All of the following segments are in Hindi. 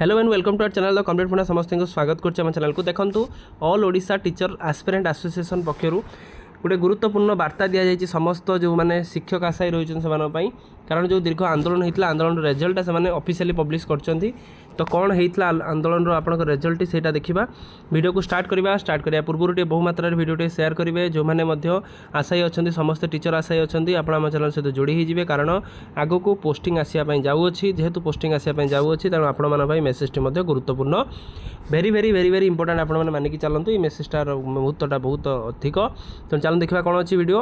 Hello and welcome to our channel the complete पुणा समस्त को स्वागत करछे हम चैनल को। देखंतु all Odisha teacher aspirant association पक्षरु गोटे गुरुत्वपूर्ण वार्ता दि जाइए समस्त जो मैंने शिक्षक आशायी रही से कारण जो दीर्घ आंदोलन होता आंदोलन रिजल्ट से ऑफिशियली पब्लिश कर तो कौन होता आंदोलन आपंक रिजल्ट से देखा वीडियो को स्टार्ट करने पूर्व बहु मात्रा वीडियो शेयर करेंगे जो मैंने आशायी अच्छा समस्त टीचर आशायी अच्छा आप चैनल सहित जोड़ी होते कारण आग को पोस्टिंग आसापी जाऊँगी जेहेतु पोस्टिंग आसापी जाऊँगी तेणु आपण मेसेजटी गुरुत्वपूर्ण very very very very important आप मानिकी चलतु ये मेसेजटार मुहूर्तटा बहुत अधिक तो चलो देखा कौन अच्छी वीडियो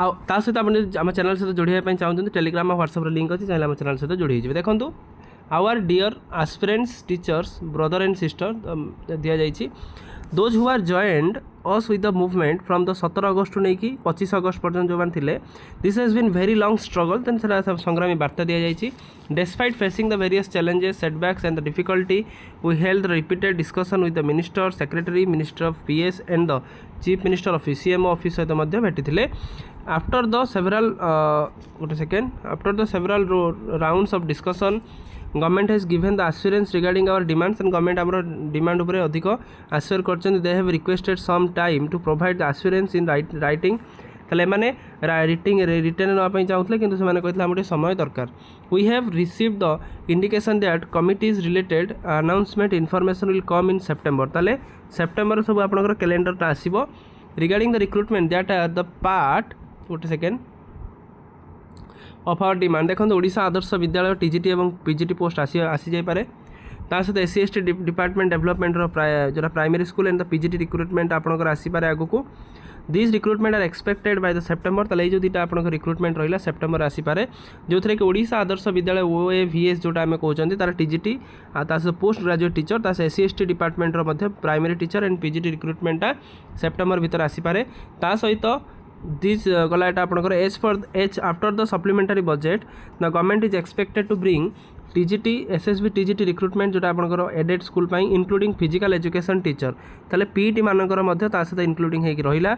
आ सहित आम चैनल सहित जोड़ाई चाहते टेलीग्राम व्हाट्सएप लिंक अच्छी चाहिए आम चैनल सहित जोड़ी देखो our dear aspirants teachers brother and sister दि जाइए those who are joined us with the movement from the 17 अगस्त टू नहीं 25 अगस्त पर्यटन जो मैंने थे this has been very long struggle then संग्रामी वार्ता दि जाइए despite facing the various challenges setbacks and the difficulty we held the repeated discussion with the minister secretary minister of PS and the chief minister of CMO office सहित भेटी after the several after the several rounds of discussion government has given the assurance regarding our demands and government आमर डिमांड उपर अधिक एश्योर कर they have requested some time to provide the assurance in writing ताले माने रिटर्न नापी चाहूले कि कहते समय दरकार we have receive the indication that committees related announcement information will come in September ताले सेप्टेम्बर सब आपंकर कैलेंडरटा आसीबो regarding the recruitment that are the part गोटे सेकेंड ऑफ आवर डिमांड देखो ओडिशा आदर्श विद्यालय टीजीटी और पीजीटी पोस्ट आसी जापे सहित एससी एसटी डिपार्टमेंट डेवलपमेंट जो primary school and the PGT recruitment आपंकर आसपे आगक this recruitment are expected by the September ताले जो दुटा आपंक रिक्रुटमेंट रहा सेप्टेम्बर आसपे जो थे कि ओडिशा आदर्श विद्यालय OAVS जोटा आम कहते तार TGT post graduate teacher SC ST department primary teacher and PGT रिक्रुटमेंटा सेप्टेम्बर भितर आसपे सहित दिस गला आपंकर as after the supplementary budget the government is expected to bring TGT SSB TGT recruitment जोटा आपंकर aided school including physical education teacher ताले पीटी मानकर सहित इंक्लूडिंग होगी रहा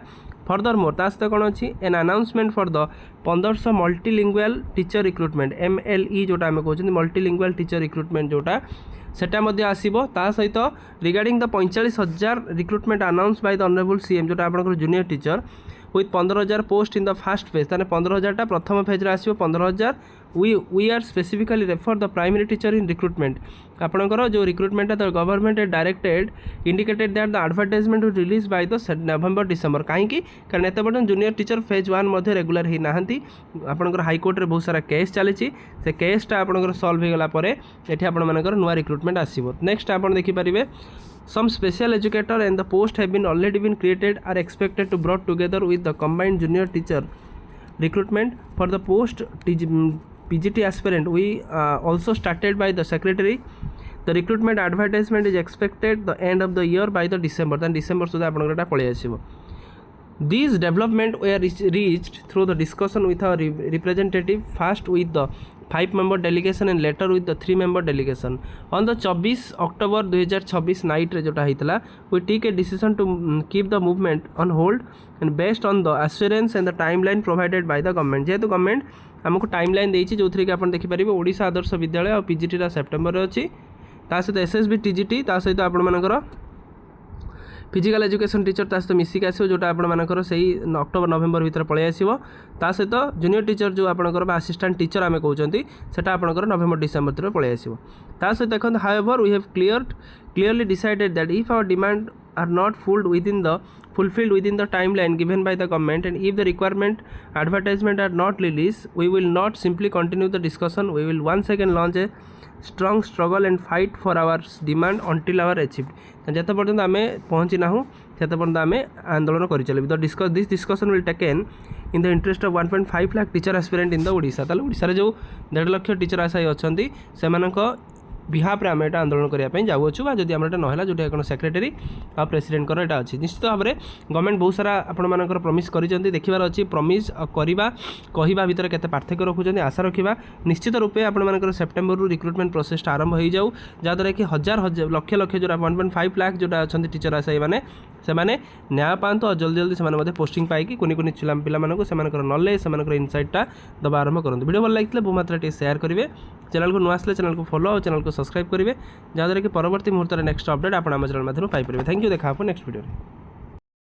फर्दर मोर सहित कौन अच्छी an announcement for the 1500 multilingual teacher recruitment MLE जोटा आम कहते मल्टीलिंगुअल टीचर रिक्रुटमेंट जोटा सेटा आसो सहित regarding the 45,000 recruitment announce by the honourable CM जोटा आपंकर junior teacher with 15,000 post in the first phase ताने 15,000 प्रथम फेज आसो 15,000 we are specifically refer the primary teacher in recruitment आपंकर जो recruitment the government directed indicated that the advertisement will release by the November December कहीं कारण एत पर्यटन जूनियर टीचर फेज 1 रेगुलर ही नहांती आपंकर हाईकोर्ट रे बहुत सारा केस चली से केसटा आपंकर सॉल्व हो गला ये आपंकर नुआ रिक्रुटमेंट आसो नेक्स्ट आप देखिपारे some special educator and the post have been already been created are expected to brought together with the combined junior teacher recruitment for the post PGT aspirant we also started by the secretary the recruitment advertisement is expected the end of the year by the December then December सुधा आपनकर पळे आसीबो These development were reached through the discussion with our representative first with the 5-member delegation and later with the 3-member delegation. On the 24 October 2026 night जोटा होता we take a decision to keep the movement on hold and based on the assurance and the timeline provided by the government. जेहेतु गवर्नमेंट आमको टाइमलाइन देती जो थी कि आप देखिपारे ओडिशा आदर्श विद्यालय और पीजीटी सेप्टेम्बर अच्छी सहित एसएसबी टीजीटी सहित आपर फिजिकल एजुकेशन टीचर सहित मिसिक आसो जोटा आपर से अक्टोबर नवेम्बर भितर पलि आसो सहित जूनियर टीचर जो आपंकर असिस्टेंट टीचर आम कहते हैं आपंकर नवेम्बर डिसेम्बर भितर पलि आसो सहित देखते however we have clearly decided that if our demand are not fulfilled within the timeline given by the government and if the requirement advertisement are not released we will not simply continue the discussion we will once again launch a strong struggle and fight for our demand until our achieved जत पर्यंत आम पहुँची ना सेत पर्यंत आम आंदोलन कर चलू this discussion will taken in the interest of 1.5 lakh teacher aspirant in the Odisha ताले ओडिशा जो 1.5 लाख टीचर आशायी अच्छा से बिहाफ्रे आम यहाँ आंदोलन करने जाऊँ बा जदि आम ना ना जो सेक्रेटरी आ प्रेसिडेंट यहाँ अच्छी निश्चित भाव में गवर्नमेंट बहुत सारा आपर प्रमिश कर देखार अच्छी प्रमिश करवा कहवा भितर केते पार्थक्य रखुच्च आशा रखा निश्चित रूपे आपर सेप्टेम्बर रु रिक्रुटमेंट प्रोसेस आरंभ हो जाऊ जहाँद्वारा कि हजार हजार लक्ष लक्ष जो 1.5 लाख जो अच्छा टीचर आशा मैंने से न्याय पातु और जल्दी जल्दी से पोस्टिंग पाई कुनि कुनि पिला से नॉलेज से इनसाइटा दबा आरंभ करूँ वीडियो भल लगी बहुत मात्रा शेयर करेंगे चैनल को नुआ आसले चैनल को फॉलो और चैनल को सब्सक्राइब करेंगे जहाँद्वारा कि परवर्ती मुहूर्त नेक्स्ट अपडेट आप चैनल माध्यम पाइपर थैंक यू देखा नेक्स्ट वीडियो।